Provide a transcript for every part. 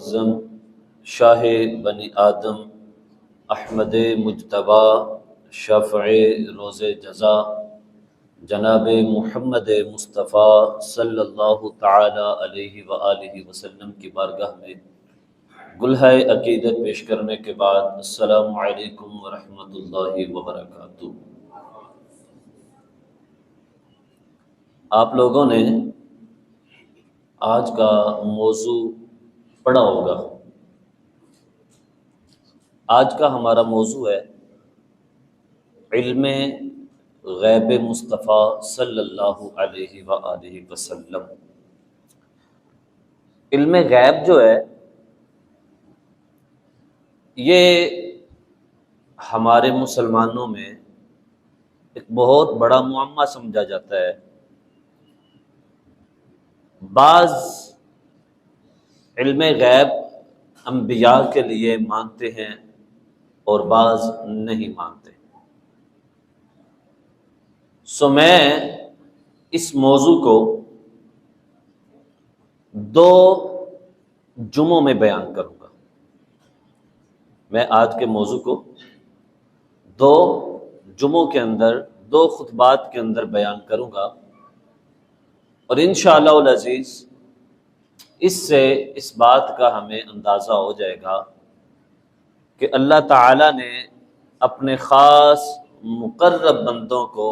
معظم شاہ بنی آدم احمد مجتبی شفع روز جزا جناب محمد مصطفیٰ صلی اللہ تعالی علیہ وآلہ وسلم کی بارگاہ میں گلہۂ عقیدت پیش کرنے کے بعد السلام علیکم ورحمۃ اللہ وبرکاتہ۔ آپ لوگوں نے آج کا موضوع پڑھا ہوگا۔ آج کا ہمارا موضوع ہے علم غیب مصطفیٰ صلی اللہ علیہ وآلہ وسلم۔ علم غیب جو ہے یہ ہمارے مسلمانوں میں ایک بہت بڑا معمہ سمجھا جاتا ہے۔ بعض علم غیب انبیاء کے لیے مانتے ہیں اور بعض نہیں مانتے۔ سو میں اس موضوع کو دو جمعوں میں بیان کروں گا۔ میں آج کے موضوع کو دو جمعوں کے اندر، دو خطبات کے اندر بیان کروں گا، اور انشاءاللہ العزیز اس سے اس بات کا ہمیں اندازہ ہو جائے گا کہ اللہ تعالیٰ نے اپنے خاص مقرب بندوں کو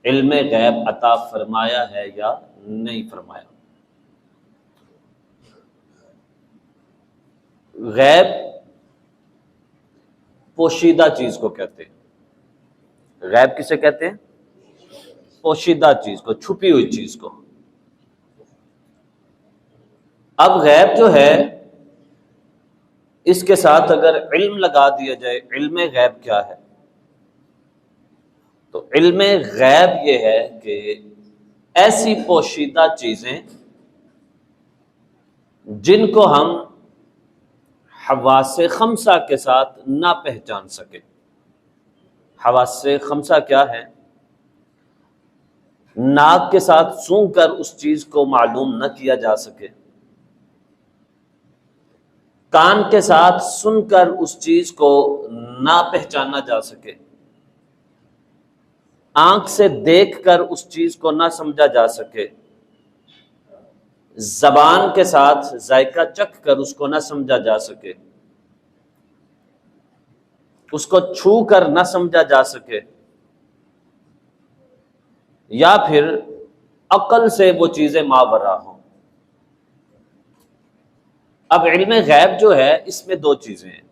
علم غیب عطا فرمایا ہے یا نہیں فرمایا۔ غیب پوشیدہ چیز کو کہتے ہیں۔ غیب کسے کہتے ہیں؟ پوشیدہ چیز کو، چھپی ہوئی چیز کو۔ اب غیب جو ہے اس کے ساتھ اگر علم لگا دیا جائے، علم غیب کیا ہے؟ تو علم غیب یہ ہے کہ ایسی پوشیدہ چیزیں جن کو ہم حواس خمسہ کے ساتھ نہ پہچان سکے۔ حواس خمسہ کیا ہے؟ ناک کے ساتھ سونگھ کر اس چیز کو معلوم نہ کیا جا سکے، کان کے ساتھ سن کر اس چیز کو نہ پہچانا جا سکے، آنکھ سے دیکھ کر اس چیز کو نہ سمجھا جا سکے، زبان کے ساتھ ذائقہ چکھ کر اس کو نہ سمجھا جا سکے، اس کو چھو کر نہ سمجھا جا سکے، یا پھر عقل سے وہ چیزیں ماورا ہوں۔ اب علم غیب جو ہے اس میں دو چیزیں ہیں۔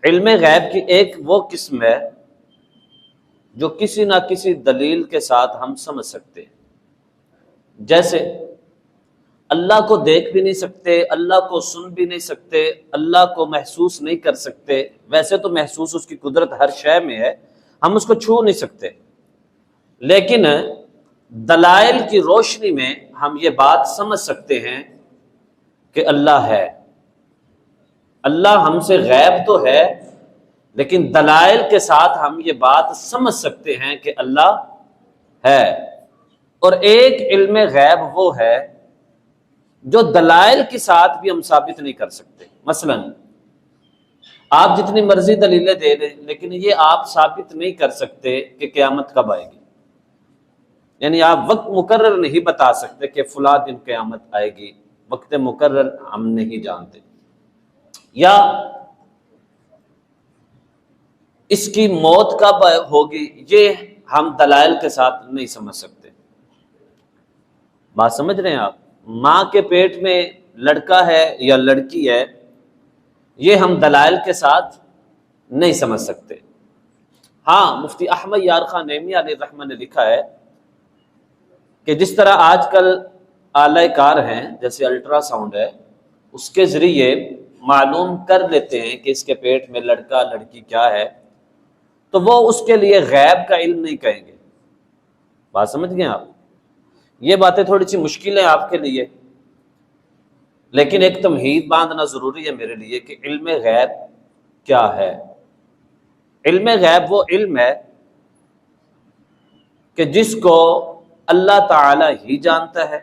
علم غیب کی ایک وہ قسم ہے جو کسی نہ کسی دلیل کے ساتھ ہم سمجھ سکتے ہیں، جیسے اللہ کو دیکھ بھی نہیں سکتے، اللہ کو سن بھی نہیں سکتے، اللہ کو محسوس نہیں کر سکتے۔ ویسے تو محسوس اس کی قدرت ہر شے میں ہے، ہم اس کو چھو نہیں سکتے، لیکن دلائل کی روشنی میں ہم یہ بات سمجھ سکتے ہیں کہ اللہ ہے۔ اللہ ہم سے غیب تو ہے، لیکن دلائل کے ساتھ ہم یہ بات سمجھ سکتے ہیں کہ اللہ ہے۔ اور ایک علم غیب وہ ہے جو دلائل کے ساتھ بھی ہم ثابت نہیں کر سکتے۔ مثلا آپ جتنی مرضی دلیلیں دے دیں، لیکن یہ آپ ثابت نہیں کر سکتے کہ قیامت کب آئے گی۔ یعنی آپ وقت مقرر نہیں بتا سکتے کہ فلاں دن قیامت آئے گی، وقت مقرر ہم نہیں جانتے، یا اس کی موت کب ہوگی یہ ہم دلائل کے ساتھ نہیں سمجھ سکتے۔ بات سمجھ رہے ہیں آپ؟ ماں کے پیٹ میں لڑکا ہے یا لڑکی ہے، یہ ہم دلائل کے ساتھ نہیں سمجھ سکتے۔ ہاں، مفتی احمد یار خان نعیمی علیہ الرحمہ نے لکھا ہے کہ جس طرح آج کل آلہ کار ہیں، جیسے الٹرا ساؤنڈ ہے، اس کے ذریعے معلوم کر لیتے ہیں کہ اس کے پیٹ میں لڑکا لڑکی کیا ہے، تو وہ اس کے لیے غیب کا علم نہیں کہیں گے۔ بات سمجھ گئے آپ؟ یہ باتیں تھوڑی سی مشکل ہیں آپ کے لیے، لیکن ایک تمہید باندھنا ضروری ہے میرے لیے کہ علم غیب کیا ہے۔ علم غیب وہ علم ہے کہ جس کو اللہ تعالی ہی جانتا ہے،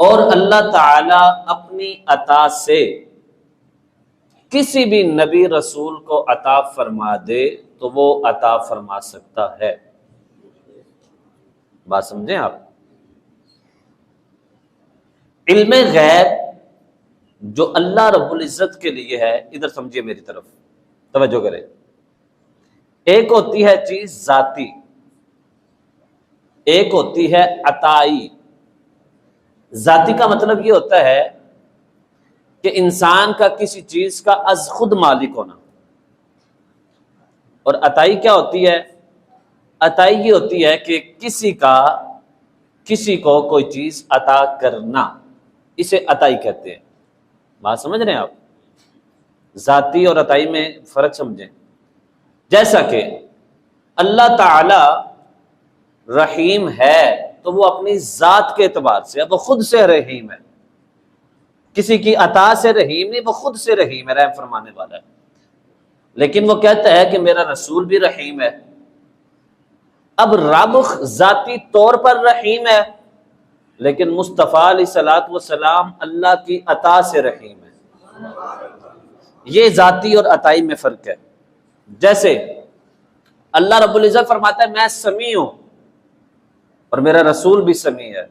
اور اللہ تعالی اپنی عطا سے کسی بھی نبی رسول کو عطا فرما دے تو وہ عطا فرما سکتا ہے۔ بات سمجھیں آپ؟ علم غیب جو اللہ رب العزت کے لیے ہے، ادھر سمجھیے میری طرف توجہ کریں، ایک ہوتی ہے چیز ذاتی، ایک ہوتی ہے عطائی۔ ذاتی کا مطلب یہ ہوتا ہے کہ انسان کا کسی چیز کا از خود مالک ہونا، اور عطائی کیا ہوتی ہے؟ عطائی یہ ہوتی ہے کہ کسی کو کوئی چیز عطا کرنا، اسے عطائی کہتے ہیں۔ بات سمجھ رہے ہیں آپ؟ ذاتی اور عطائی میں فرق سمجھیں۔ جیسا کہ اللہ تعالی رحیم ہے تو وہ اپنی ذات کے اعتبار سے، اب وہ خود سے رحیم ہے، کسی کی عطا سے رحیم نہیں، وہ خود سے رحیم ہے، رحم فرمانے والا ہے۔ لیکن وہ کہتا ہے کہ میرا رسول بھی رحیم ہے۔ اب رب ذاتی طور پر رحیم ہے، لیکن مصطفیٰ علیہ الصلوۃ والسلام اللہ کی عطا سے رحیم ہے۔ یہ ذاتی اور عطائی میں فرق ہے۔ جیسے اللہ رب العزت فرماتا ہے میں سمیع ہوں اور میرا رسول بھی سمیع ہے۔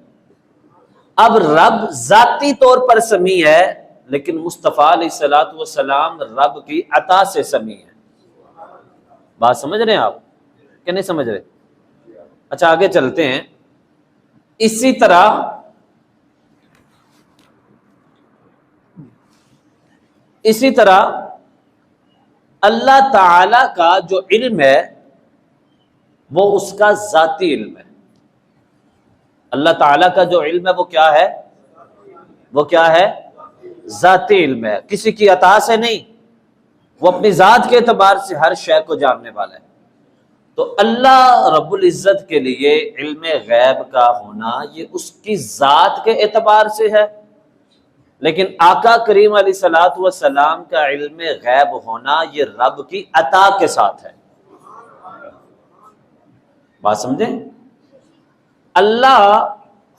اب رب ذاتی طور پر سمیع ہے، لیکن مصطفیٰ علیہ الصلوۃ والسلام رب کی عطا سے سمیع ہے۔ بات سمجھ رہے ہیں آپ کہ نہیں سمجھ رہے؟ اچھا آگے چلتے ہیں۔ اسی طرح اللہ تعالی کا جو علم ہے وہ اس کا ذاتی علم ہے۔ اللہ تعالیٰ کا جو علم ہے وہ کیا ہے؟ وہ کیا ہے؟ ذاتی علم ہے، کسی کی عطا سے نہیں، وہ اپنی ذات کے اعتبار سے ہر شے کو جاننے والا ہے۔ تو اللہ رب العزت کے لیے علم غیب کا ہونا یہ اس کی ذات کے اعتبار سے ہے، لیکن آقا کریم علیہ الصلوۃ والسلام کا علم غیب ہونا یہ رب کی عطا کے ساتھ ہے۔ بات سمجھیں؟ اللہ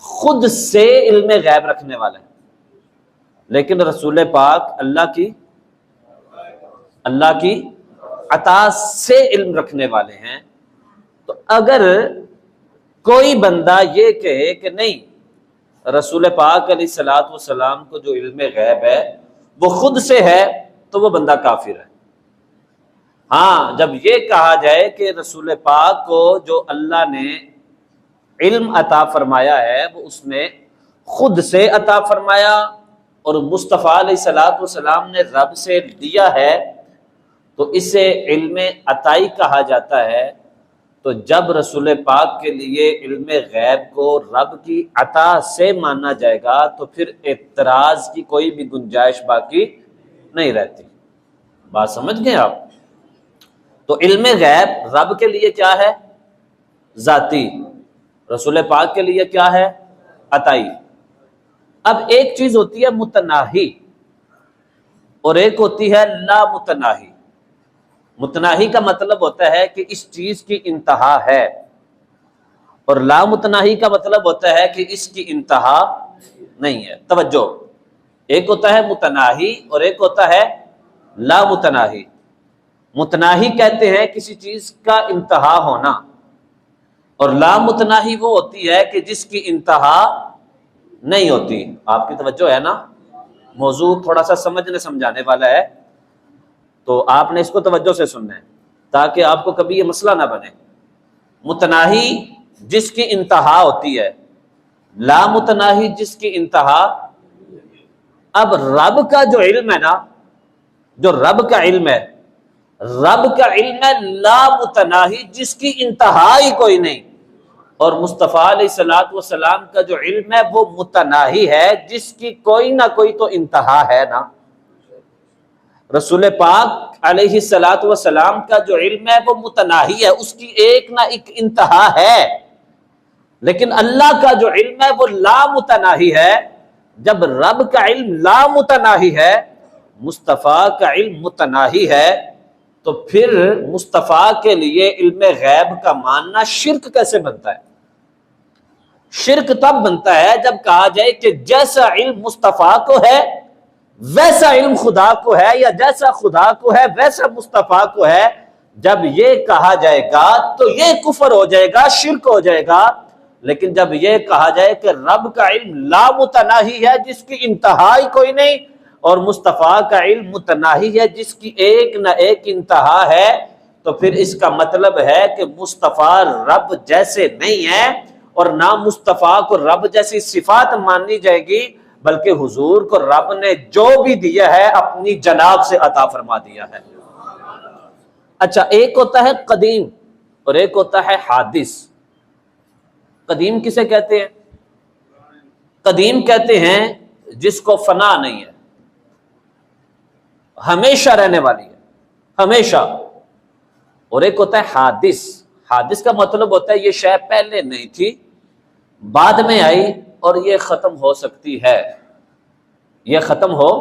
خود سے علم غیب رکھنے والا ہے، لیکن رسول پاک اللہ کی عطا سے علم رکھنے والے ہیں۔ تو اگر کوئی بندہ یہ کہے کہ نہیں رسول پاک علیہ الصلوۃ والسلام کو جو علم غیب ہے وہ خود سے ہے تو وہ بندہ کافر ہے۔ ہاں جب یہ کہا جائے کہ رسول پاک کو جو اللہ نے علم عطا فرمایا ہے وہ اس نے خود سے عطا فرمایا اور مصطفیٰ علیہ الصلوۃ والسلام نے رب سے لیا ہے تو اسے علم عطائی کہا جاتا ہے۔ تو جب رسول پاک کے لیے علم غیب کو رب کی عطا سے مانا جائے گا تو پھر اعتراض کی کوئی بھی گنجائش باقی نہیں رہتی۔ بات سمجھ گئے آپ؟ تو علم غیب رب کے لیے کیا ہے؟ ذاتی، رسول پاک کے لیے کیا ہے؟ عطائی۔ اب ایک چیز ہوتی ہے متناہی اور ایک ہوتی ہے لا متناہی۔ متناہی کا مطلب ہوتا ہے کہ اس چیز کی انتہا ہے، اور لا متناہی کا مطلب ہوتا ہے کہ اس کی انتہا نہیں ہے۔ توجہ، ایک ہوتا ہے متناہی اور ایک ہوتا ہے لا متناہی۔ متناہی کہتے ہیں کسی چیز کا انتہا ہونا، اور لا متناہی وہ ہوتی ہے کہ جس کی انتہا نہیں ہوتی۔ آپ کی توجہ ہے نا؟ موضوع تھوڑا سا سمجھنے سمجھانے والا ہے، تو آپ نے اس کو توجہ سے سننا ہے تاکہ آپ کو کبھی یہ مسئلہ نہ بنے۔ متناہی جس کی انتہا ہوتی ہے، لا متناہی جس کی انتہا۔ اب رب کا جو علم ہے نا، جو رب کا علم ہے لا متناہی جس کی انتہا ہی کوئی نہیں، اور مصطفیٰ علیہ الصلوۃ والسلام کا جو علم ہے وہ متناہی ہے جس کی کوئی نہ کوئی تو انتہا ہے نا۔ رسول پاک علیہ الصلوۃ والسلام کا جو علم ہے وہ متناہی ہے، اس کی ایک نہ ایک انتہا ہے، لیکن اللہ کا جو علم ہے وہ لا متناہی ہے۔ جب رب کا علم لا متناہی ہے، مصطفیٰ کا علم متناہی ہے، تو پھر مصطفیٰ کے لیے علم غیب کا ماننا شرک کیسے بنتا ہے؟ شرک تب بنتا ہے جب کہا جائے کہ جیسا علم مصطفیٰ کو ہے ویسا علم خدا کو ہے، یا جیسا خدا کو ہے ویسا مصطفیٰ کو ہے۔ جب یہ کہا جائے گا تو یہ کفر ہو جائے گا، شرک ہو جائے گا۔ لیکن جب یہ کہا جائے کہ رب کا علم لامتناہی ہے جس کی انتہا ہی کوئی نہیں، اور مصطفیٰ کا علم متناہی ہے جس کی ایک نہ ایک انتہا ہے، تو پھر اس کا مطلب ہے کہ مصطفیٰ رب جیسے نہیں ہے، اور نہ مصطفیٰ کو رب جیسی صفات ماننی جائے گی، بلکہ حضور کو رب نے جو بھی دیا ہے اپنی جناب سے عطا فرما دیا ہے۔ اچھا، ایک ہوتا ہے قدیم اور ایک ہوتا ہے حادث۔ قدیم کسے کہتے ہیں؟ قدیم کہتے ہیں جس کو فنا نہیں ہے، ہمیشہ رہنے والی ہے، ہمیشہ۔ اور ایک ہوتا ہے حادث۔ حادث کا مطلب ہوتا ہے یہ شے پہلے نہیں تھی، بعد میں آئی اور یہ ختم ہو سکتی ہے، یہ ختم ہو۔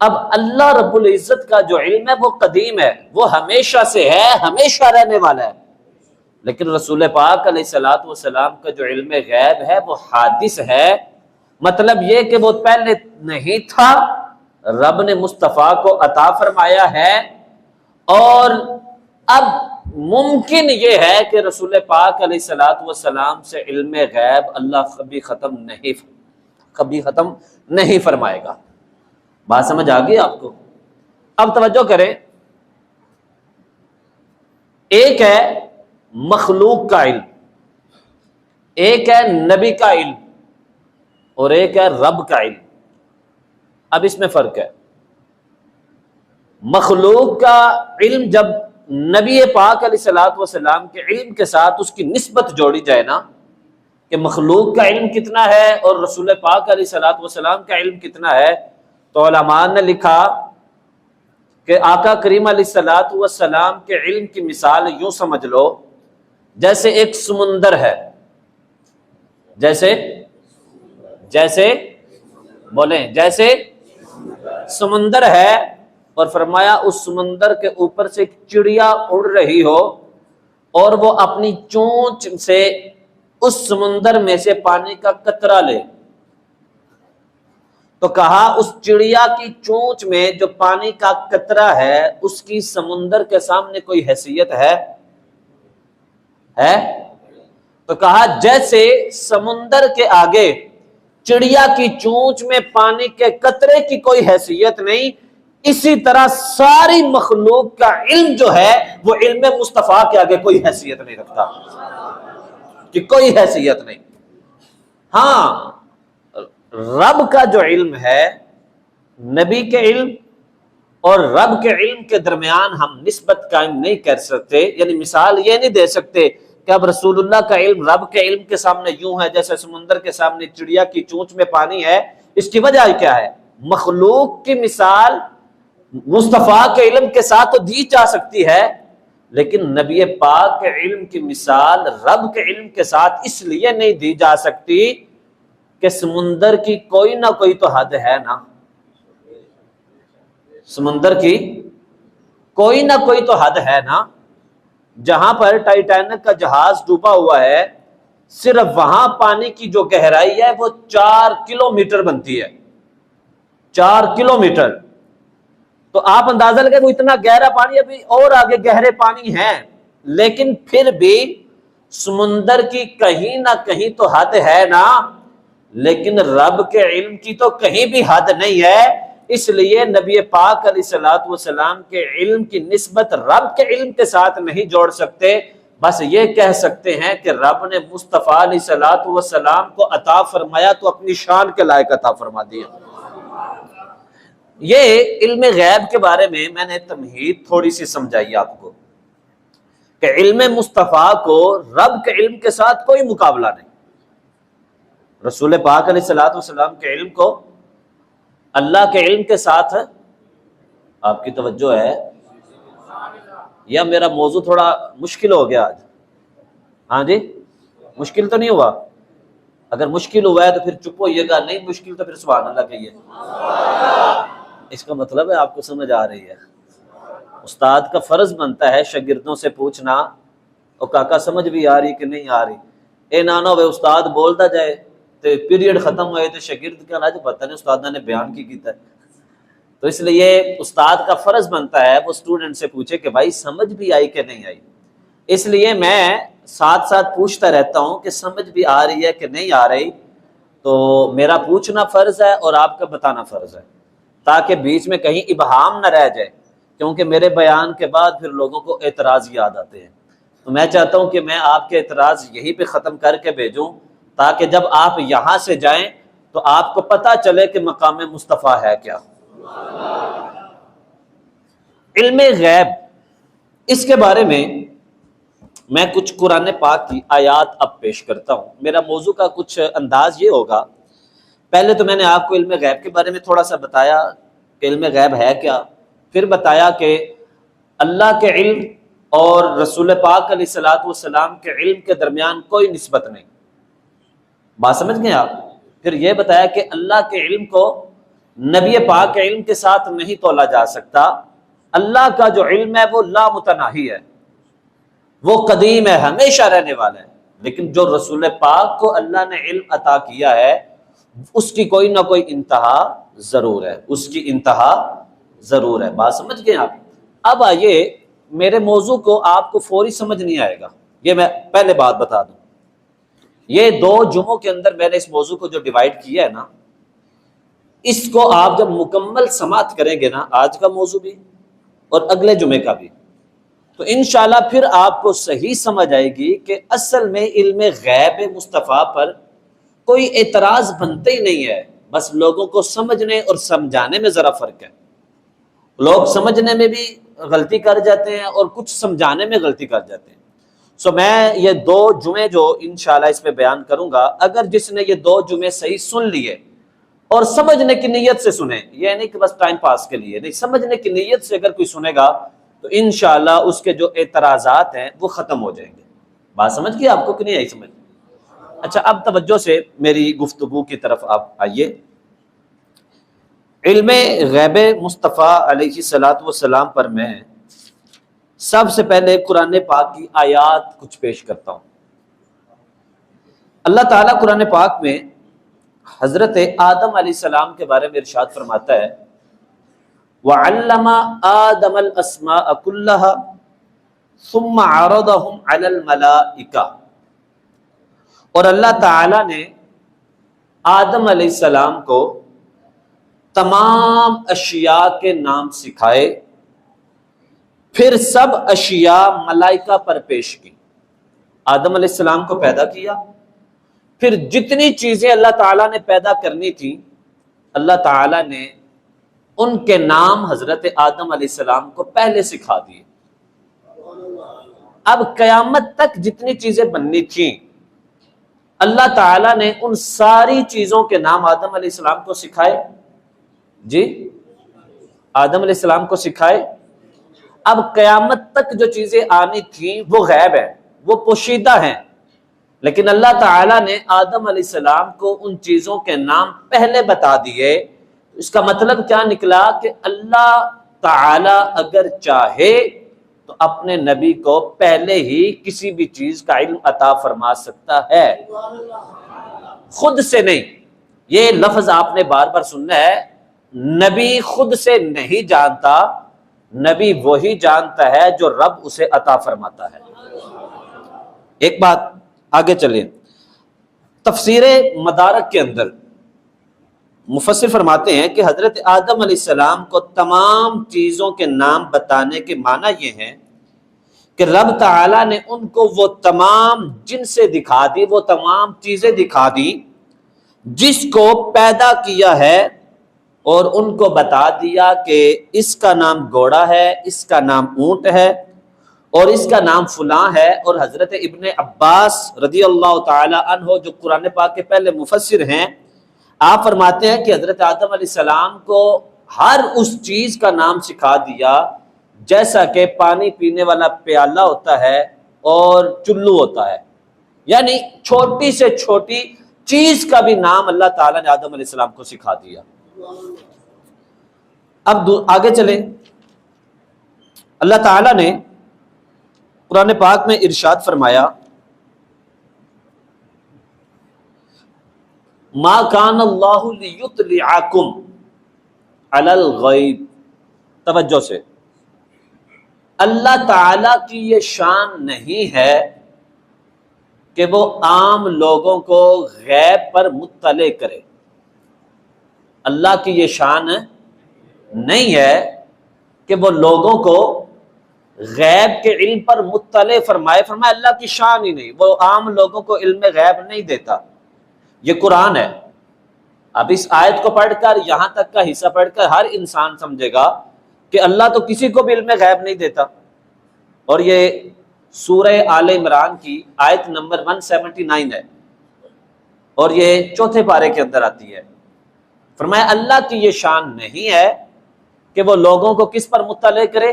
اب اللہ رب العزت کا جو علم ہے وہ قدیم ہے، وہ ہمیشہ سے ہے، ہمیشہ رہنے والا ہے۔ لیکن رسول پاک علیہ الصلوۃ والسلام کا جو علم غیب ہے وہ حادث ہے، مطلب یہ کہ وہ پہلے نہیں تھا، رب نے مصطفیٰ کو عطا فرمایا ہے، اور اب ممکن یہ ہے کہ رسول پاک علیہ الصلوۃ والسلام سے علم غیب اللہ کبھی ختم نہیں فرمائے گا۔ بات سمجھ آ گئی آپ کو؟ اب توجہ کریں، ایک ہے مخلوق کا علم، ایک ہے نبی کا علم، اور ایک ہے رب کا علم۔ اب اس میں فرق ہے۔ مخلوق کا علم جب نبی پاک علیہ الصلوۃ والسلام کے علم کے ساتھ اس کی نسبت جوڑی جائے نا، کہ مخلوق کا علم کتنا ہے اور رسول پاک علیہ الصلوۃ والسلام کا علم کتنا ہے، تو علماء نے لکھا کہ آقا کریم علیہ الصلوۃ والسلام کے علم کی مثال یوں سمجھ لو جیسے ایک سمندر ہے، جیسے بولیں، جیسے سمندر ہے، اور فرمایا اس سمندر کے اوپر سے ایک چڑیا اڑ رہی ہو اور وہ اپنی چونچ سے اس سمندر میں سے پانی کا قطرہ لے، تو کہا اس چڑیا کی چونچ میں جو پانی کا قطرہ ہے اس کی سمندر کے سامنے کوئی حیثیت ہے؟ تو کہا جیسے سمندر کے آگے چڑیا کی چونچ میں پانی کے قطرے کی کوئی حیثیت نہیں، اسی طرح ساری مخلوق کا علم جو ہے وہ علم مصطفیٰ کے آگے کوئی حیثیت نہیں رکھتا، کہ کوئی حیثیت نہیں۔ ہاں، رب کا جو علم ہے، نبی کے علم اور رب کے علم کے درمیان ہم نسبت قائم نہیں کر سکتے، یعنی مثال یہ نہیں دے سکتے کہ اب رسول اللہ کا علم رب کے علم کے سامنے یوں ہے جیسے سمندر کے سامنے چڑیا کی چونچ میں پانی ہے۔ اس کی وجہ کیا ہے؟ مخلوق کی مثال مصطفیٰ کے علم کے ساتھ تو دی جا سکتی ہے، لیکن نبی پاک کے علم کی مثال رب کے علم کے ساتھ اس لیے نہیں دی جا سکتی کہ سمندر کی کوئی نہ کوئی تو حد ہے نا، سمندر کی کوئی نہ کوئی تو حد ہے نا۔ جہاں پر ٹائٹینک کا جہاز ڈوبا ہوا ہے، صرف وہاں پانی کی جو گہرائی ہے وہ 4 کلومیٹر بنتی ہے، 4 کلومیٹر۔ تو آپ اندازہ لگائیں وہ اتنا گہرا پانی، ابھی اور آگے گہرے پانی ہیں، لیکن پھر بھی سمندر کی کہیں نہ کہیں تو حد ہے نا، لیکن رب کے علم کی تو کہیں بھی حد نہیں ہے۔ اس لیے نبی پاک علیہ الصلوۃ والسلام کے علم کی نسبت رب کے علم کے ساتھ نہیں جوڑ سکتے، بس یہ کہہ سکتے ہیں کہ رب نے مصطفیٰ علیہ الصلوۃ والسلام کو عطا فرمایا تو اپنی شان کے لائق عطا فرما دیا۔ یہ علم غیب کے بارے میں نے تمہید تھوڑی سی سمجھائی آپ کو کہ علم مصطفیٰ کو رب کے علم کے ساتھ کوئی مقابلہ نہیں، رسول پاک علیہ الصلوۃ والسلام کے علم کو اللہ کے علم کے ساتھ۔ آپ کی توجہ ہے یا میرا موضوع تھوڑا مشکل ہو گیا آج؟ ہاں جی، مشکل تو نہیں ہوا؟ اگر مشکل ہوا ہے تو پھر چپ ہوئیے گا، نہیں مشکل تو پھر سبحان اللہ کہیے۔ اس کا مطلب ہے آپ کو سمجھ آ رہی ہے۔ استاد کا فرض بنتا ہے شاگردوں سے پوچھنا، اور کاکا سمجھ بھی آ رہی کہ نہیں آ رہی، اے نانا ہوئے استاد بولتا جائے تو پیریڈ ختم ہوئے تو شاگرد کہنا جو پتہ نہیں استاد نے بیان کی کیتا ہے. تو اس لیے استاد کا فرض بنتا ہے وہ اسٹوڈنٹ سے پوچھے کہ بھائی سمجھ بھی آئی کہ نہیں آئی. اس لیے میں ساتھ ساتھ پوچھتا رہتا ہوں کہ سمجھ بھی آ رہی ہے کہ نہیں آ رہی. تو میرا پوچھنا فرض ہے اور آپ کا بتانا فرض ہے، تاکہ بیچ میں کہیں ابہام نہ رہ جائے، کیونکہ میرے بیان کے بعد پھر لوگوں کو اعتراض یاد آتے ہیں. تو میں چاہتا ہوں کہ میں آپ کے اعتراض یہیں پہ ختم کر کے بھیجوں، تاکہ جب آپ یہاں سے جائیں تو آپ کو پتہ چلے کہ مقام مصطفیٰ ہے کیا. علم غیب، اس کے بارے میں کچھ قرآن پاک کی آیات اب پیش کرتا ہوں. میرا موضوع کا کچھ انداز یہ ہوگا، پہلے تو میں نے آپ کو علم غیب کے بارے میں تھوڑا سا بتایا کہ علم غیب ہے کیا، پھر بتایا کہ اللہ کے علم اور رسول پاک علیہ الصلوۃ والسلام کے علم کے درمیان کوئی نسبت نہیں. بات سمجھ گئے آپ؟ پھر یہ بتایا کہ اللہ کے علم کو نبی پاک کے علم کے ساتھ نہیں تولا جا سکتا. اللہ کا جو علم ہے وہ لا متناہی ہے، وہ قدیم ہے، ہمیشہ رہنے والا ہے. لیکن جو رسول پاک کو اللہ نے علم عطا کیا ہے اس کی کوئی نہ کوئی انتہا ضرور ہے، اس کی انتہا ضرور ہے. بات سمجھ گئے آپ؟ اب آئیے، میرے موضوع کو آپ کو فوری سمجھ نہیں آئے گا، یہ میں پہلے بات بتا دوں. یہ 2 جمعوں کے اندر میں نے اس موضوع کو جو ڈیوائیڈ کیا ہے نا، اس کو آپ جب مکمل سماعت کریں گے نا، آج کا موضوع بھی اور اگلے جمعے کا بھی، تو انشاءاللہ پھر آپ کو صحیح سمجھ آئے گی کہ اصل میں علم غیب مصطفیٰ پر کوئی اعتراض بنتے ہی نہیں ہے. بس لوگوں کو سمجھنے اور سمجھانے میں ذرا فرق ہے. لوگ سمجھنے میں بھی غلطی کر جاتے ہیں اور کچھ سمجھانے میں غلطی کر جاتے ہیں. میں یہ 2 جمعے جو انشاءاللہ اس پہ بیان کروں گا، اگر جس نے یہ 2 جمعے صحیح سن لیے اور سمجھنے کی نیت سے سنے، یہ نہیں کہ بس ٹائم پاس کے لیے نہیں، سمجھنے کی نیت سے اگر کوئی سنے گا تو انشاءاللہ اس کے جو اعتراضات ہیں وہ ختم ہو جائیں گے. بات سمجھ گئی آپ کو کہ نہیں آئی سمجھ؟ اچھا، اب توجہ سے میری گفتگو کی طرف آپ آئیے. علم غیب مصطفیٰ علیہ الصلوۃ والسلام پر میں سب سے پہلے قرآن پاک کی آیات کچھ پیش کرتا ہوں. اللہ تعالیٰ قرآن پاک میں حضرت آدم علیہ السلام کے بارے میں ارشاد فرماتا ہے، وَعَلَّمَ آدَمَ الْأَسْمَاءَ كُلَّهَا ثُمَّ عَرَضَهُمْ عَلَى الْمَلَائِكَةِ. اور اللہ تعالیٰ نے آدم علیہ السلام کو تمام اشیاء کے نام سکھائے، پھر سب اشیاء ملائکہ پر پیش کی. آدم علیہ السلام کو پیدا کیا، پھر جتنی چیزیں اللہ تعالیٰ نے پیدا کرنی تھی اللہ تعالیٰ نے ان کے نام حضرت آدم علیہ السلام کو پہلے سکھا دیے. اب قیامت تک جتنی چیزیں بننی تھیں اللہ تعالیٰ نے ان ساری چیزوں کے نام آدم علیہ السلام کو سکھائے. جی، آدم علیہ السلام کو سکھائے. اب قیامت تک جو چیزیں آنی تھیں وہ غیب ہیں، وہ پوشیدہ ہیں، لیکن اللہ تعالیٰ نے آدم علیہ السلام کو ان چیزوں کے نام پہلے بتا دیے. اس کا مطلب کیا نکلا کہ اللہ تعالیٰ اگر چاہے تو اپنے نبی کو پہلے ہی کسی بھی چیز کا علم عطا فرما سکتا ہے، خود سے نہیں. یہ لفظ آپ نے بار بار سننا ہے، نبی خود سے نہیں جانتا، نبی وہی جانتا ہے جو رب اسے عطا فرماتا ہے. ایک بات آگے چلیں، تفسیر مدارک کے اندر مفسر فرماتے ہیں کہ حضرت آدم علیہ السلام کو تمام چیزوں کے نام بتانے کے معنی یہ ہیں کہ رب تعالیٰ نے ان کو وہ تمام جنسیں دکھا دی، وہ تمام چیزیں دکھا دی جس کو پیدا کیا ہے، اور ان کو بتا دیا کہ اس کا نام گھوڑا ہے، اس کا نام اونٹ ہے، اور اس کا نام فلاں ہے. اور حضرت ابن عباس رضی اللہ تعالی عنہ جو قرآن پاک کے پہلے مفسر ہیں، آپ فرماتے ہیں کہ حضرت آدم علیہ السلام کو ہر اس چیز کا نام سکھا دیا جیسا کہ پانی پینے والا پیالہ ہوتا ہے اور چلو ہوتا ہے، یعنی چھوٹی سے چھوٹی چیز کا بھی نام اللہ تعالیٰ نے آدم علیہ السلام کو سکھا دیا. اب آگے چلیں، اللہ تعالیٰ نے قرآن پاک میں ارشاد فرمایا، ما کان اللہ لیطلعکم علی الغیب، توجہ سے، اللہ تعالی کی یہ شان نہیں ہے کہ وہ عام لوگوں کو غیب پر مطلع کرے۔ اللہ کی یہ شان نہیں ہے کہ وہ لوگوں کو غیب کے علم پر مطلع فرمائے اللہ کی شان ہی نہیں، وہ عام لوگوں کو علم غیب نہیں دیتا۔ یہ قرآن ہے۔ اب اس آیت کو پڑھ کر، یہاں تک کا حصہ پڑھ کر ہر انسان سمجھے گا کہ اللہ تو کسی کو بھی علم غیب نہیں دیتا، اور یہ سورہ آل عمران کی آیت نمبر 179 ہے، اور یہ چوتھے پارے کے اندر آتی ہے۔ فرمایا اللہ کی یہ شان نہیں ہے کہ وہ لوگوں کو کس پر مطلع کرے؟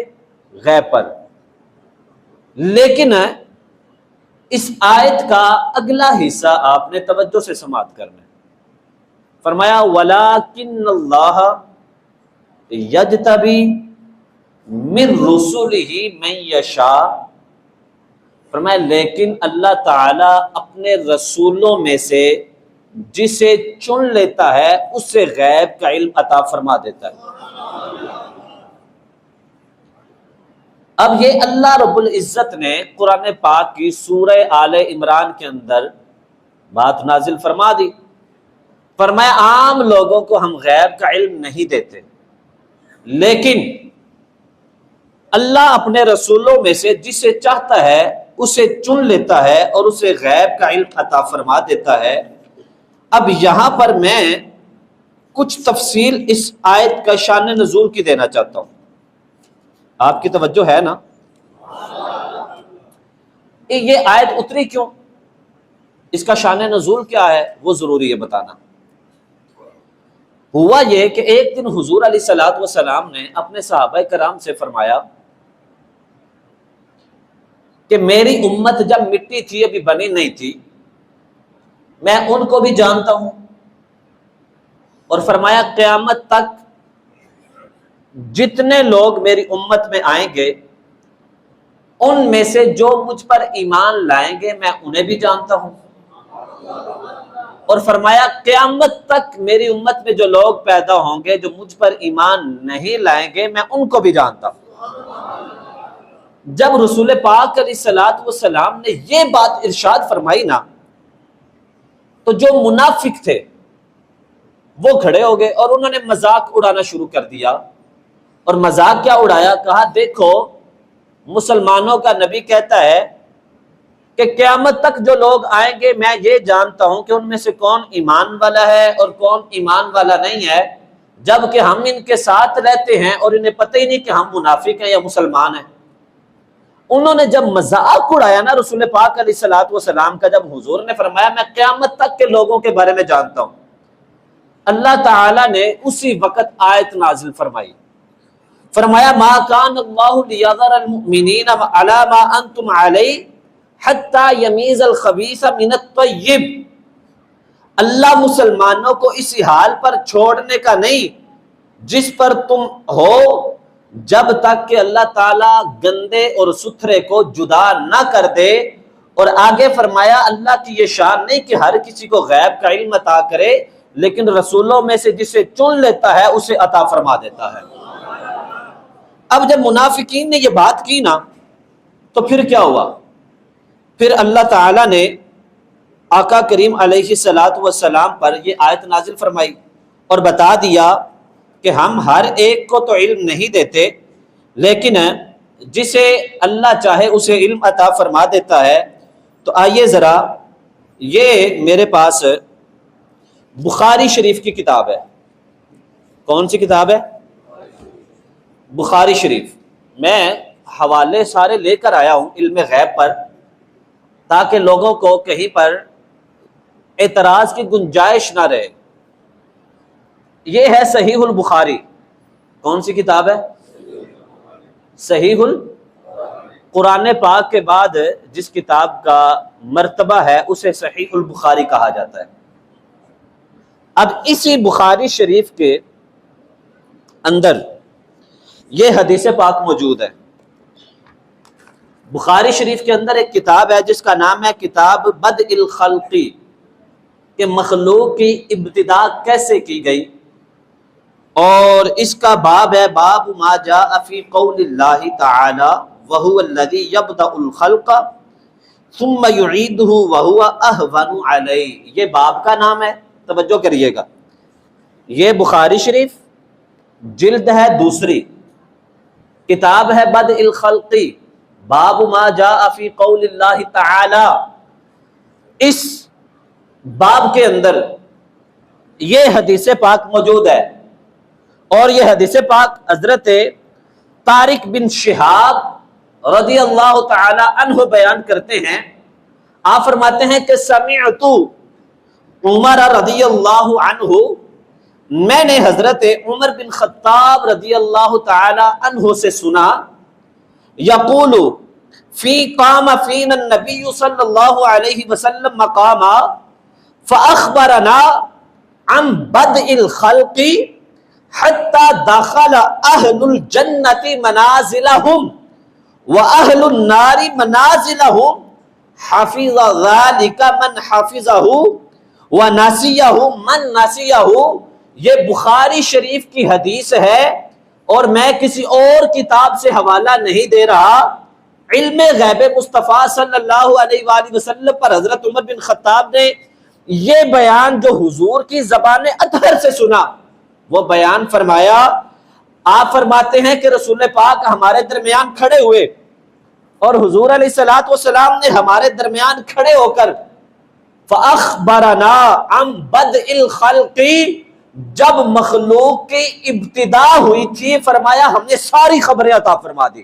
غیب پر۔ لیکن اس آیت کا اگلا حصہ آپ نے توجہ سے سماعت کرنا ہے۔ فرمایا وَلَٰكِنَّ اللَّهَ يَجْتَبِي مِن رُّسُلِهِ مَن يَشَاءُ، فرمایا لیکن اللہ تعالی اپنے رسولوں میں سے جسے چن لیتا ہے اسے غیب کا علم عطا فرما دیتا ہے۔ اب یہ اللہ رب العزت نے قرآن پاک کی سورہ آل عمران کے اندر بات نازل فرما دی۔ فرمایا عام لوگوں کو ہم غیب کا علم نہیں دیتے، لیکن اللہ اپنے رسولوں میں سے جسے چاہتا ہے اسے چن لیتا ہے اور اسے غیب کا علم عطا فرما دیتا ہے۔ اب یہاں پر میں کچھ تفصیل اس آیت کا شان نزول کی دینا چاہتا ہوں، آپ کی توجہ ہے نا؟ یہ آیت اتری کیوں، اس کا شان نزول کیا ہے، وہ ضروری ہے بتانا۔ ہوا یہ کہ ایک دن حضور علیہ الصلوۃ والسلام نے اپنے صحابہ کرام سے فرمایا کہ میری امت جب مٹی تھی، ابھی بنی نہیں تھی، میں ان کو بھی جانتا ہوں، اور فرمایا قیامت تک جتنے لوگ میری امت میں آئیں گے ان میں سے جو مجھ پر ایمان لائیں گے میں انہیں بھی جانتا ہوں، اور فرمایا قیامت تک میری امت میں جو لوگ پیدا ہوں گے جو مجھ پر ایمان نہیں لائیں گے میں ان کو بھی جانتا ہوں۔ جب رسول پاک علیہ الصلوۃ والسلام نے یہ بات ارشاد فرمائی نا، تو جو منافق تھے وہ کھڑے ہو گئے اور انہوں نے مذاق اڑانا شروع کر دیا۔ اور مذاق کیا اڑایا؟ کہا دیکھو مسلمانوں کا نبی کہتا ہے کہ قیامت تک جو لوگ آئیں گے میں یہ جانتا ہوں کہ ان میں سے کون ایمان والا ہے اور کون ایمان والا نہیں ہے، جبکہ ہم ان کے ساتھ رہتے ہیں اور انہیں پتہ ہی نہیں کہ ہم منافق ہیں یا مسلمان ہیں۔ انہوں نے جب مذاق اڑایا نا رسول پاک علیہ الصلوۃ والسلام کا، جب حضور نے فرمایا میں قیامت تک کے لوگوں کے بارے میں جانتا ہوں، اللہ تعالی نے اسی وقت آیت نازل فرمائی۔ فرمایا ما کان اللہ لیذر المؤمنین علی ما انتم علیہ حتی یمیز الخبیث من الطیب، اللہ مسلمانوں کو اسی حال پر چھوڑنے کا نہیں جس پر تم ہو، جب تک کہ اللہ تعالیٰ گندے اور ستھرے کو جدا نہ کر دے۔ اور آگے فرمایا اللہ کی یہ شان نہیں کہ ہر کسی کو غیب کا علم عطا کرے، لیکن رسولوں میں سے جسے چن لیتا ہے اسے عطا فرما دیتا ہے۔ اب جب منافقین نے یہ بات کی نا تو پھر کیا ہوا؟ پھر اللہ تعالیٰ نے آقا کریم علیہ الصلوۃ والسلام پر یہ آیت نازل فرمائی اور بتا دیا کہ ہم ہر ایک کو تو علم نہیں دیتے، لیکن جسے اللہ چاہے اسے علم عطا فرما دیتا ہے۔ تو آئیے ذرا، یہ میرے پاس بخاری شریف کی کتاب ہے۔ کون سی کتاب ہے؟ بخاری شریف۔ میں حوالے سارے لے کر آیا ہوں علم غیب پر، تاکہ لوگوں کو کہیں پر اعتراض کی گنجائش نہ رہے۔ یہ ہے صحیح البخاری۔ کون سی کتاب ہے؟ صحیح قرآن پاک کے بعد جس کتاب کا مرتبہ ہے اسے صحیح البخاری کہا جاتا ہے۔ اب اسی بخاری شریف کے اندر یہ حدیث پاک موجود ہے۔ بخاری شریف کے اندر ایک کتاب ہے جس کا نام ہے کتاب بدء الخلق، کہ مخلوق کی ابتدا کیسے کی گئی، اور اس کا باب ہے باب ما جاء فی قول اللہ تعالی وہو الذی یبدأ الخلق ثم یعیدہ وہو اہون علیہ، یہ باب کا نام ہے، توجہ کریے گا۔ یہ بخاری شریف جلد ہے دوسری، کتاب ہے بدء الخلق، باب ما جاء فی قول اللہ تعالی۔ اس باب کے اندر یہ حدیث پاک موجود ہے، اور یہ حدیث پاک حضرت طارق بن شہاب رضی اللہ تعالی عنہ بیان کرتے ہیں۔ آپ فرماتے ہیں کہ سمعت عمر رضی اللہ عنہ، میں نے حضرت عمر بن خطاب رضی اللہ تعالی عنہ سے سنا، یقول فی قام فینا النبی صلی اللہ علیہ وسلم مقاما فاخبرنا عن بدء الخلق حتی دخل اہل الجنت منازلہم واہل النار منازلہم حفظ ذلک من حفظہ ونسیہ من نسیہ۔ یہ بخاری شریف کی حدیث ہے، اور میں کسی اور کتاب سے حوالہ نہیں دے رہا۔ علم غیب مصطفیٰ صلی اللہ علیہ وآلہ وسلم پر حضرت عمر بن خطاب نے یہ بیان جو حضور کی زبان اطہر سے سنا، وہ بیان فرمایا۔ آپ فرماتے ہیں کہ رسول پاک ہمارے درمیان کھڑے ہوئے، اور حضور علیہ الصلوۃ والسلام نے ہمارے درمیان کھڑے ہو کر فَأَخْبَرَنَا عَنْ بَدْءِ الْخَلْقِ، جب مخلوق کی ابتدا ہوئی تھی، فرمایا ہم نے ساری خبریں عطا فرما دی۔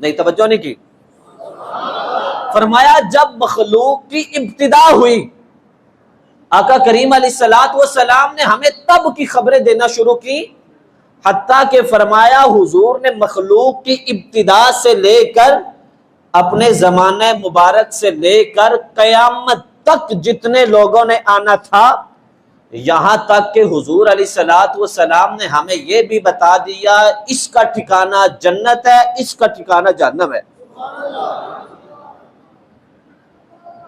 نہیں توجہ نہیں کی، فرمایا جب مخلوق کی ابتدا ہوئی، آقا کریم علیہ الصلوۃ والسلام نے ہمیں تب کی خبریں دینا شروع کی، حتیٰ کہ فرمایا حضور نے مخلوق کی ابتدا سے لے کر اپنے زمانہ مبارک سے لے کر قیامت تک جتنے لوگوں نے آنا تھا، یہاں تک کہ حضور علیہ الصلوۃ والسلام نے ہمیں یہ بھی بتا دیا اس کا ٹھکانہ جنت ہے، اس کا ٹھکانہ جہنم ہے۔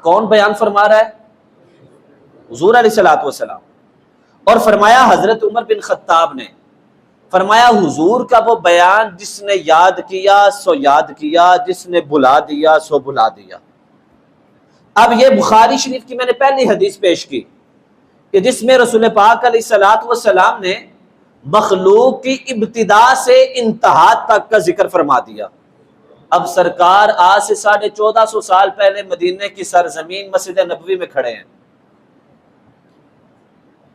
کون بیان فرما رہا ہے؟ حضور علیہ الصلوۃ والسلام۔ اور فرمایا حضرت عمر بن خطاب نے، فرمایا حضور کا وہ بیان جس نے یاد کیا سو یاد کیا، جس نے بھلا دیا سو بھلا دیا۔ اب یہ بخاری شریف کی میں نے پہلی حدیث پیش کی کہ جس میں رسول پاک علیہ الصلوۃ والسلام نے مخلوق کی ابتدا سے انتہا تک کا ذکر فرما دیا۔ اب سرکار آج سے 1450 سال پہلے مدینے کی سرزمین مسجد نبوی میں کھڑے ہیں،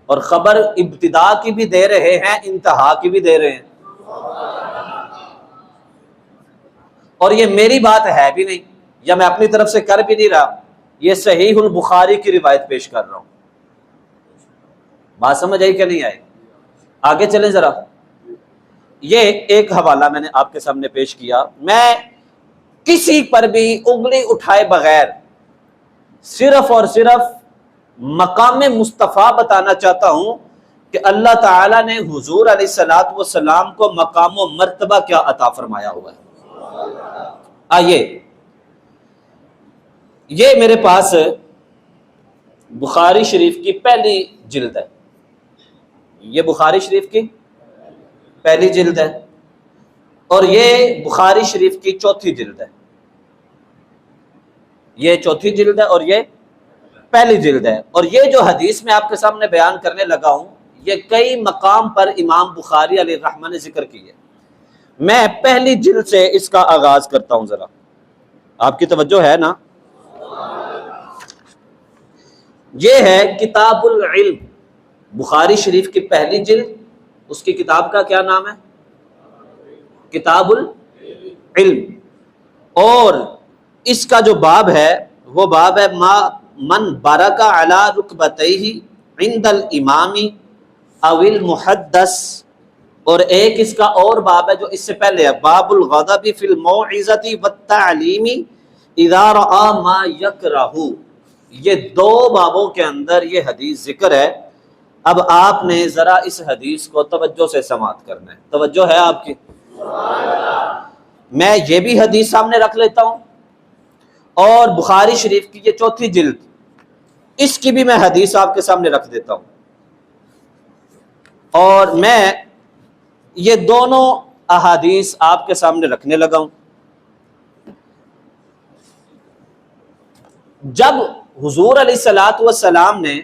اور خبر ابتدا کی بھی دے رہے ہیں، انتہا کی بھی دے رہے ہیں۔ اور یہ میری بات ہے بھی نہیں، یا میں اپنی طرف سے کر بھی نہیں رہا، یہ صحیح البخاری کی روایت پیش کر رہا ہوں۔ بات سمجھ آئی کہ نہیں آئی؟ آگے چلیں ذرا۔ یہ ایک حوالہ میں نے آپ کے سامنے پیش کیا، میں کسی پر بھی انگلی اٹھائے بغیر صرف اور صرف مقام مصطفیٰ بتانا چاہتا ہوں کہ اللہ تعالیٰ نے حضور علیہ الصلوۃ والسلام کو مقام و مرتبہ کیا عطا فرمایا ہوا ہے۔ آئیے، یہ میرے پاس بخاری شریف کی پہلی جلد ہے، یہ بخاری شریف کی پہلی جلد ہے، اور یہ بخاری شریف کی چوتھی جلد ہے۔ یہ چوتھی جلد ہے اور یہ پہلی جلد ہے۔ اور یہ جو حدیث میں آپ کے سامنے بیان کرنے لگا ہوں، یہ کئی مقام پر امام بخاری علیہ الرحمہ نے ذکر کی ہے۔ میں پہلی جلد سے اس کا آغاز کرتا ہوں، ذرا آپ کی توجہ ہے نا۔ یہ ہے کتاب العلم، بخاری شریف کی پہلی جلد، اس کی کتاب کا کیا نام ہے؟ کتاب العلم۔ اور اس کا جو باب ہے وہ باب ہے من برک علی رکبتیہ عند الامام او المحدث، اور ایک اس کا اور باب ہے جو اس سے پہلے ہے، باب الغضب فی الموعظۃ والتعلیم اذا رأى ما یکرہ۔ یہ دو بابوں کے اندر یہ حدیث ذکر ہے۔ اب آپ نے ذرا اس حدیث کو توجہ سے سماعت کرنا ہے، توجہ ہے آپ کی؟ میں یہ بھی حدیث سامنے رکھ لیتا ہوں، اور بخاری شریف کی یہ چوتھی جلد، اس کی بھی میں حدیث آپ کے سامنے رکھ دیتا ہوں، اور میں یہ دونوں احادیث آپ کے سامنے رکھنے لگا ہوں۔ جب حضور علیہ الصلوۃ والسلام نے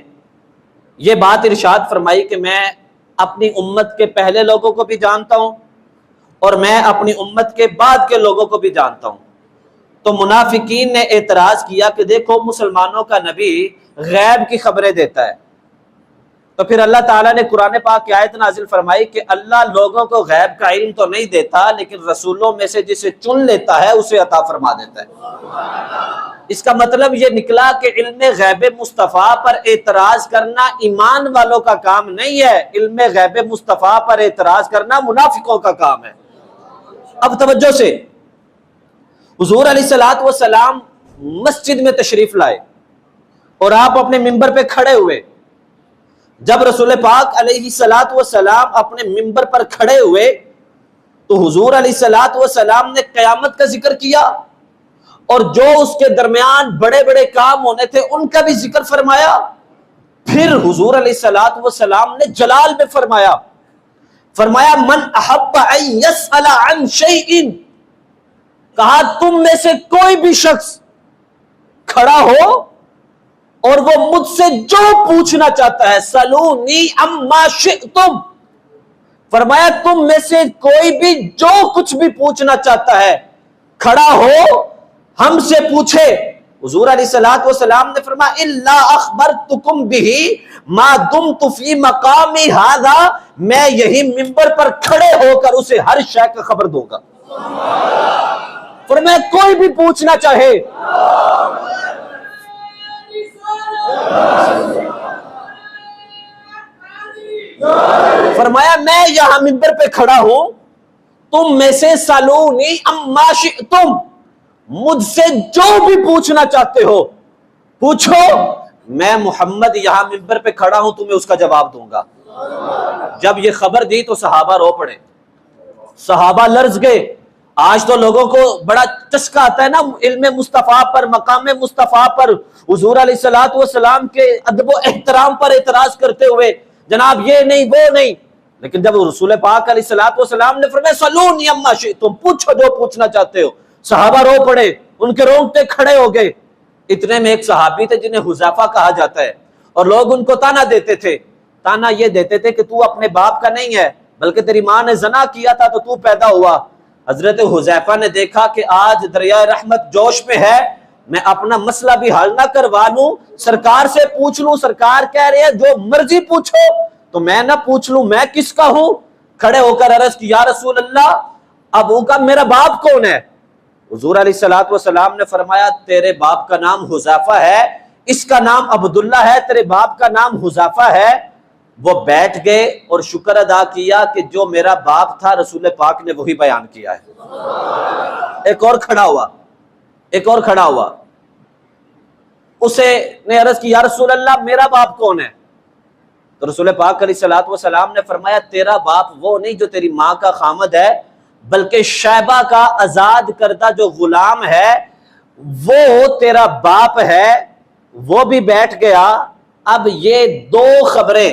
یہ بات ارشاد فرمائی کہ میں اپنی امت کے پہلے لوگوں کو بھی جانتا ہوں اور میں اپنی امت کے بعد کے لوگوں کو بھی جانتا ہوں، تو منافقین نے اعتراض کیا کہ دیکھو مسلمانوں کا نبی غیب کی خبریں دیتا ہے، تو پھر اللہ تعالیٰ نے قرآن پاک کی آیت نازل فرمائی کہ اللہ لوگوں کو غیب کا علم تو نہیں دیتا، لیکن رسولوں میں سے جسے چن لیتا ہے اسے عطا فرما دیتا ہے۔ اس کا مطلب یہ نکلا کہ علم غیب مصطفیٰ پر اعتراض کرنا ایمان والوں کا کام نہیں ہے، علم غیب مصطفیٰ پر اعتراض کرنا منافقوں کا کام ہے۔ اب توجہ سے، حضور علیہ الصلوۃ والسلام مسجد میں تشریف لائے اور آپ اپنے ممبر پہ کھڑے ہوئے۔ جب رسول پاک علیہ الصلوۃ والسلام اپنے ممبر پر کھڑے ہوئے تو حضور علیہ الصلوۃ والسلام نے قیامت کا ذکر کیا، اور جو اس کے درمیان بڑے بڑے کام ہونے تھے ان کا بھی ذکر فرمایا۔ پھر حضور علیہ الصلوۃ والسلام نے جلال میں فرمایا من احب ان يسأل عن شيء، کہا تم میں سے کوئی بھی شخص کھڑا ہو اور وہ مجھ سے جو پوچھنا چاہتا ہے، سلونی عما شئتم، فرمایا تم میں سے کوئی بھی جو کچھ بھی پوچھنا چاہتا ہے کھڑا ہو ہم سے پوچھے۔ حضور علیہ الصلوۃ والسلام نے فرمایا الا اخبرتکم بہ ما دمت فی مقامی ھذا، میں یہی ممبر پر کھڑے ہو کر اسے ہر شے کا خبر دوں گا۔ فرمایا کوئی بھی پوچھنا چاہے، فرمایا میں یہاں ممبر پہ کھڑا ہوں، تم میں سے سالونی اما شئتم، مجھ سے جو بھی پوچھنا چاہتے ہو پوچھو، میں محمد یہاں ممبر پہ کھڑا ہوں تمہیں اس کا جواب دوں گا۔ جب یہ خبر دی تو صحابہ رو پڑے، صحابہ لرز گئے۔ آج تو لوگوں کو بڑا چسکا آتا ہے نا علم مصطفیٰ پر، مقام مصطفیٰ پر، حضور علیہ الصلوۃ والسلام کے ادب و احترام پر اعتراض کرتے ہوئے، جناب یہ نہیں وہ نہیں، لیکن جب رسول پاک علیہ الصلوۃ والسلام نے فرمایا سلونی اما شئتم، پوچھو جو پوچھنا چاہتے ہو، صحابہ رو پڑے، ان کے رونگٹے کھڑے ہو گئے۔ اتنے میں ایک صحابی تھے جنہیں حذیفہ کہا جاتا ہے، اور لوگ ان کو تانا دیتے تھے، تانا یہ دیتے تھے کہ تو اپنے باپ کا نہیں ہے بلکہ تیری ماں نے زنا کیا تھا تو تو پیدا ہوا۔ حضرت حذیفہ نے دیکھا کہ آج دریائے رحمت جوش میں ہے، میں اپنا مسئلہ بھی حل نہ کروا لوں، سرکار سے پوچھ لوں، سرکار کہہ رہے ہیں جو مرضی پوچھو، تو میں نہ پوچھ لوں میں کس کا ہوں؟ کھڑے ہو کر عرض کی یا رسول اللہ ابو کا میرا باپ کون ہے؟ حضور علیہ الصلوۃ والسلام نے فرمایا تیرے باپ کا نام حذیفہ ہے، اس کا نام عبداللہ ہے، تیرے باپ کا نام حذیفہ ہے۔ وہ بیٹھ گئے اور شکر ادا کیا کہ جو میرا باپ تھا رسول پاک نے وہی بیان کیا ہے۔ ایک اور کھڑا ہوا، اسے نے عرض کی یا رسول اللہ میرا باپ کون ہے؟ تو رسول پاک علیہ الصلوۃ والسلام نے فرمایا تیرا باپ وہ نہیں جو تیری ماں کا خامد ہے، بلکہ شیبہ کا آزاد کردہ جو غلام ہے وہ تیرا باپ ہے۔ وہ بھی بیٹھ گیا۔ اب یہ دو خبریں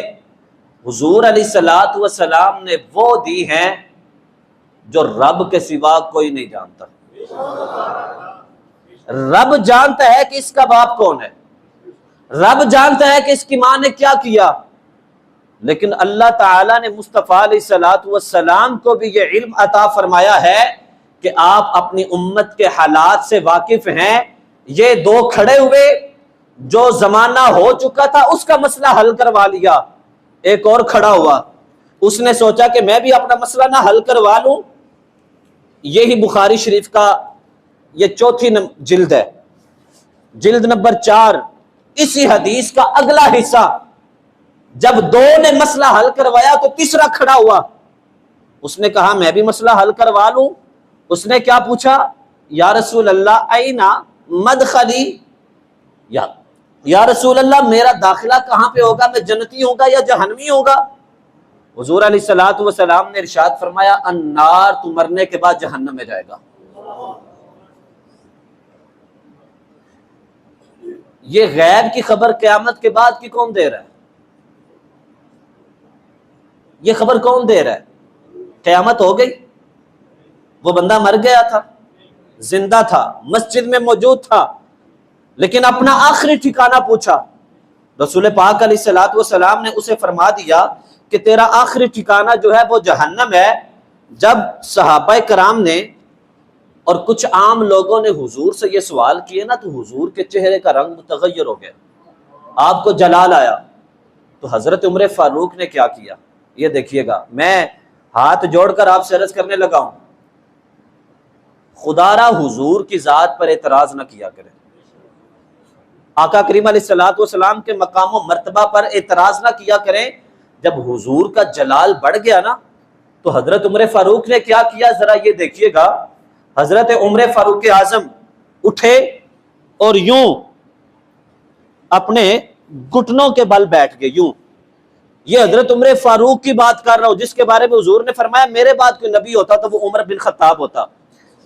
حضور علیہ الصلوۃ والسلام نے وہ دی ہیں جو رب کے سوا کوئی نہیں جانتا۔ رب جانتا ہے کہ اس کا باپ کون ہے، رب جانتا ہے کہ اس کی ماں نے کیا کیا، لیکن اللہ تعالیٰ نے مصطفیٰ علیہ الصلوۃ والسلام کو بھی یہ علم عطا فرمایا ہے کہ آپ اپنی امت کے حالات سے واقف ہیں۔ یہ دو کھڑے ہوئے، جو زمانہ ہو چکا تھا اس کا مسئلہ حل کروا لیا۔ ایک اور کھڑا ہوا، اس نے سوچا کہ میں بھی اپنا مسئلہ نہ حل کروا لوں۔ یہی بخاری شریف کا یہ چوتھی جلد ہے، جلد نمبر 4، اسی حدیث کا اگلا حصہ۔ جب دو نے مسئلہ حل کروایا تو تیسرا کھڑا ہوا، اس نے کہا میں بھی مسئلہ حل کروا لوں۔ اس نے کیا پوچھا؟ یا رسول اللہ اینا مدخلی، یا رسول اللہ میرا داخلہ کہاں پہ ہوگا، میں جنتی ہوگا یا جہنمی ہوگا؟ حضور علیہ الصلوۃ والسلام نے ارشاد فرمایا النار، تو مرنے کے بعد جہنم میں جائے گا۔ یہ غیب کی خبر قیامت کے بعد کی کون دے رہا ہے؟ یہ خبر کون دے رہا ہے؟ قیامت ہو گئی، وہ بندہ مر گیا تھا، زندہ تھا، مسجد میں موجود تھا، لیکن اپنا آخری ٹھکانہ پوچھا، رسول پاک علیہ الصلوۃ والسلام نے اسے فرما دیا کہ تیرا آخری ٹھکانہ جو ہے وہ جہنم ہے۔ جب صحابہ کرام نے اور کچھ عام لوگوں نے حضور سے یہ سوال کیے نا، تو حضور کے چہرے کا رنگ متغیر ہو گیا، آپ کو جلال آیا۔ تو حضرت عمر فاروق نے کیا کیا، یہ دیکھیے گا، میں ہاتھ جوڑ کر آپ سے عرض کرنے لگا ہوں، خدا را حضور کی ذات پر اعتراض نہ کیا کرے، آقا کریم علیہ الصلوۃ والسلام کے مقام و مرتبہ پر اعتراض نہ کیا کریں۔ جب حضور کا جلال بڑھ گیا نا، تو حضرت عمر فاروق نے کیا کیا، ذرا یہ دیکھیے گا۔ حضرت عمر فاروق اعظم اٹھے اور یوں اپنے گھٹنوں کے بل بیٹھ گئے، یوں۔ یہ حضرت عمر فاروق کی بات کر رہا ہوں، جس کے بارے میں حضور نے فرمایا میرے بعد کوئی نبی ہوتا تو وہ عمر بن خطاب ہوتا۔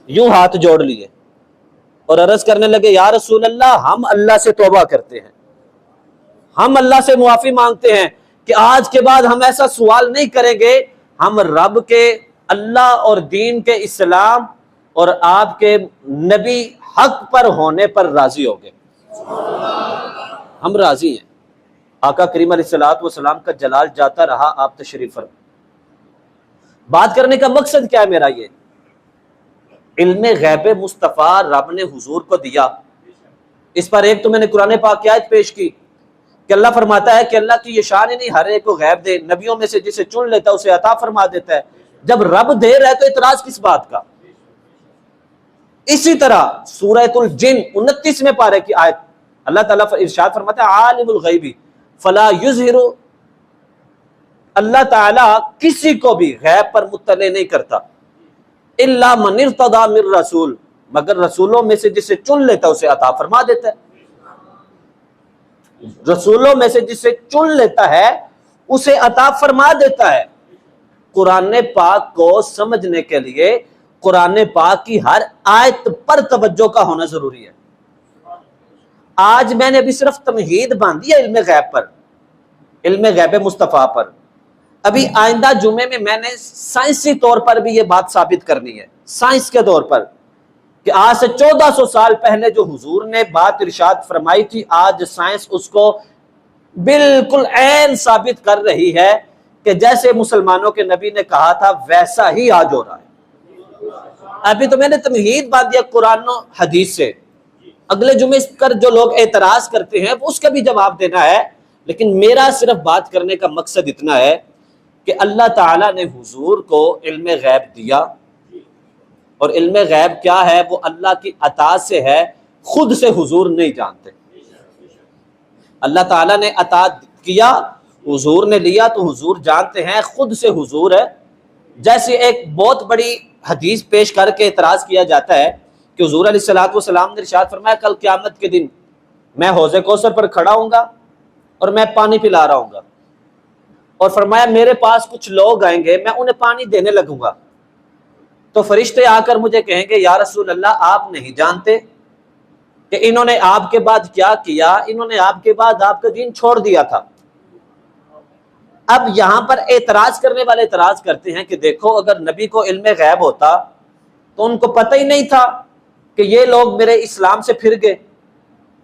یوں ہاتھ جوڑ لیے اور عرض کرنے لگے، یا رسول اللہ، ہم اللہ سے توبہ کرتے ہیں، ہم اللہ سے معافی مانگتے ہیں کہ آج کے بعد ہم ایسا سوال نہیں کریں گے، ہم رب کے، اللہ اور دین کے، اسلام اور آپ کے نبی حق پر ہونے پر راضی ہو گئے، ہم راضی ہیں۔ آقا کریم علیہ الصلوۃ والسلام کا جلال جاتا رہا، آپ تشریف فرما۔ بات کرنے کا مقصد کیا ہے میرا؟ یہ علم غیب مصطفیٰ رب نے حضور کو دیا۔ اس پر ایک تو میں نے قرآن پاک کی آیت پیش کی کہ اللہ فرماتا ہے کہ اللہ کی یہ شان ہی نہیں ہر ایک کو غیب دے، نبیوں میں سے جسے چن لیتا ہے اسے عطا فرما دیتا ہے۔ جب رب دے رہا ہے تو اعتراض کس بات کا؟ اسی طرح سورۃ الجن 29ویں پارے کی آیت، اللہ تعالیٰ ارشاد فرماتا ہے عالم الغیب فلا یظہر، اللہ تعالیٰ کسی کو بھی غیب پر مطلع نہیں کرتا، الا من ارتضی من رسول، مگر رسولوں میں سے جسے چن لیتا اسے عطا فرما دیتا ہے۔ رسولوں میں سے جسے چن لیتا ہے اسے عطا فرما دیتا ہے۔ قرآن پاک کو سمجھنے کے لیے قرآن پاک کی ہر آیت پر توجہ کا ہونا ضروری ہے۔ آج میں نے ابھی صرف تمہید باندھی ہے علم غیب پر، علم غیب مصطفیٰ پر۔ ابھی آئندہ جمعے میں میں نے سائنسی طور پر بھی یہ بات ثابت کرنی ہے، سائنس کے طور پر، کہ آج سے 1400 سال پہلے جو حضور نے بات ارشاد فرمائی تھی، آج سائنس اس کو بالکل عین ثابت کر رہی ہے کہ جیسے مسلمانوں کے نبی نے کہا تھا ویسا ہی آج ہو رہا ہے۔ ابھی تو میں نے تمہید باندھی ہے قرآن و حدیث سے، اگلے جمعے پر جو لوگ اعتراض کرتے ہیں اس کا بھی جواب دینا ہے، لیکن میرا صرف بات کرنے کا مقصد اتنا ہے کہ اللہ تعالیٰ نے حضور کو علم غیب دیا، اور علم غیب کیا ہے؟ وہ اللہ کی عطا سے ہے، خود سے حضور نہیں جانتے۔ اللہ تعالیٰ نے عطا کیا، حضور نے لیا تو حضور جانتے ہیں، خود سے حضور ہے۔ جیسے ایک بہت بڑی حدیث پیش کر کے اعتراض کیا جاتا ہے کہ حضور علیہ الصلوۃ والسلام نے ارشاد فرمایا کل قیامت کے دن میں حوض کوثر پر کھڑا ہوں گا اور میں پانی پلا رہا ہوں گا، اور فرمایا میرے پاس کچھ لوگ آئیں گے، میں انہیں پانی دینے لگوں گا، تو فرشتے آ کر مجھے کہیں گے یا رسول اللہ آپ نہیں جانتے کہ انہوں نے آپ کے بعد کیا کیا، انہوں نے آپ کے بعد آپ کا دین چھوڑ دیا تھا۔ اب یہاں پر اعتراض کرنے والے اعتراض کرتے ہیں کہ دیکھو اگر نبی کو علم غیب ہوتا تو ان کو پتہ ہی نہیں تھا کہ یہ لوگ میرے اسلام سے پھر گئے،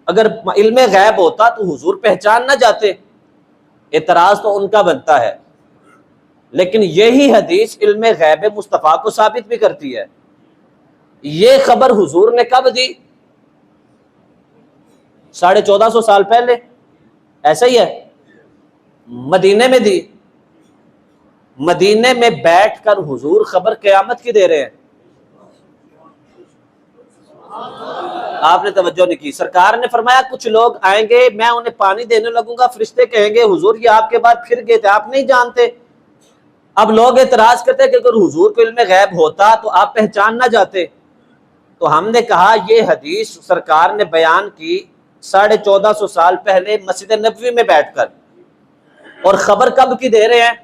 اگر علم غیب ہوتا تو حضور پہچان نہ جاتے۔ اعتراض تو ان کا بنتا ہے، لیکن یہی حدیث علم غیب مصطفیٰ کو ثابت بھی کرتی ہے۔ یہ خبر حضور نے کب دی؟ 1450 سال پہلے، ایسا ہی ہے، مدینے میں دی۔ مدینے میں بیٹھ کر حضور خبر قیامت کی دے رہے ہیں۔ آپ نے توجہ نہیں کی، سرکار نے فرمایا کچھ لوگ آئیں گے، میں انہیں پانی دینے لگوں گا، فرشتے کہیں گے حضور یہ آپ کے بعد پھر گئے تھے، آپ نہیں جانتے۔ اب لوگ اعتراض کرتے کہ اگر حضور کو علم غیب ہوتا تو آپ پہچان نہ جاتے۔ تو ہم نے کہا یہ حدیث سرکار نے بیان کی 1450 سال پہلے مسجد نبوی میں بیٹھ کر، اور خبر کب کی دے رہے ہیں؟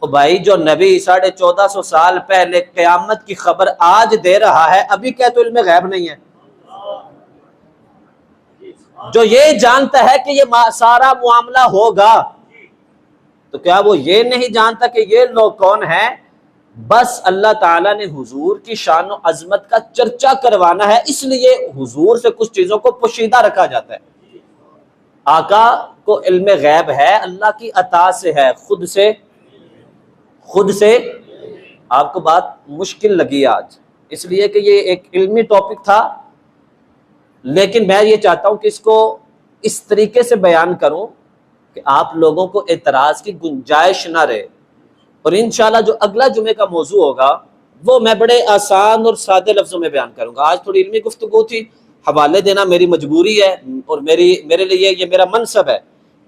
تو بھائی جو نبی 1450 سال پہلے قیامت کی خبر آج دے رہا ہے، ابھی کیا تو علم غیب نہیں ہے؟ جو یہ جانتا ہے کہ یہ سارا معاملہ ہوگا، تو کیا وہ یہ نہیں جانتا کہ یہ لوگ کون ہیں؟ بس اللہ تعالیٰ نے حضور کی شان و عظمت کا چرچا کروانا ہے، اس لیے حضور سے کچھ چیزوں کو پوشیدہ رکھا جاتا ہے۔ آقا کو علم غیب ہے، اللہ کی عطا سے ہے، خود سے۔ آپ کو بات مشکل لگی آج، اس لیے کہ یہ ایک علمی ٹاپک تھا، لیکن میں یہ چاہتا ہوں کہ اس کو اس طریقے سے بیان کروں کہ آپ لوگوں کو اعتراض کی گنجائش نہ رہے۔ اور انشاءاللہ جو اگلا جمعے کا موضوع ہوگا وہ میں بڑے آسان اور سادے لفظوں میں بیان کروں گا۔ آج تھوڑی علمی گفتگو تھی، حوالے دینا میری مجبوری ہے، اور میرے لیے یہ میرا منصب ہے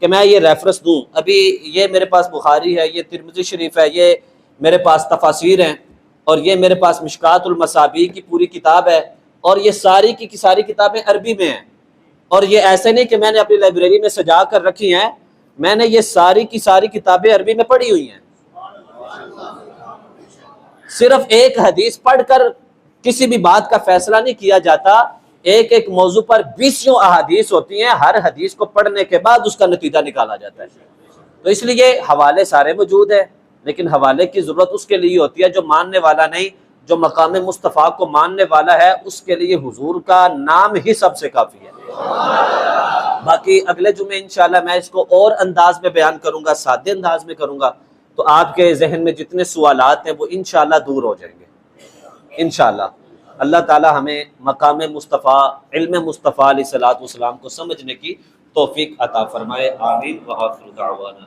کہ میں یہ ریفرنس دوں۔ ابھی یہ میرے پاس بخاری ہے، یہ ترمذی شریف ہے، یہ میرے پاس تفاسیر ہیں، اور یہ میرے پاس مشکات المصابیح کی پوری کتاب ہے، اور یہ ساری کی ساری کتابیں عربی میں ہیں۔ اور یہ ایسے نہیں کہ میں نے اپنی لائبریری میں سجا کر رکھی ہیں، میں نے یہ ساری کی ساری کتابیں عربی میں پڑھی ہوئی ہیں۔ صرف ایک حدیث پڑھ کر کسی بھی بات کا فیصلہ نہیں کیا جاتا، ایک ایک موضوع پر 20 احادیث ہوتی ہیں، ہر حدیث کو پڑھنے کے بعد اس کا نتیجہ نکالا جاتا ہے۔ تو اس لیے حوالے سارے موجود ہیں، لیکن حوالے کی ضرورت اس کے لیے ہوتی ہے جو ماننے والا نہیں، جو مقام مصطفیٰ کو ماننے والا ہے، اس کے لیے حضور کا نام ہی سب سے کافی ہے۔ باقی اگلے جمعے انشاءاللہ میں اس کو اور انداز میں بیان کروں گا، سادے انداز میں کروں گا، تو آپ کے ذہن میں جتنے سوالات ہیں وہ انشاءاللہ دور ہو جائیں گے انشاءاللہ۔ اللہ تعالی ہمیں مقام مصطفیٰ، علم مصطفیٰ علیہ الصلوۃ والسلام کو سمجھنے کی توفیق عطا فرمائے، آمین۔ وآخر دعوانا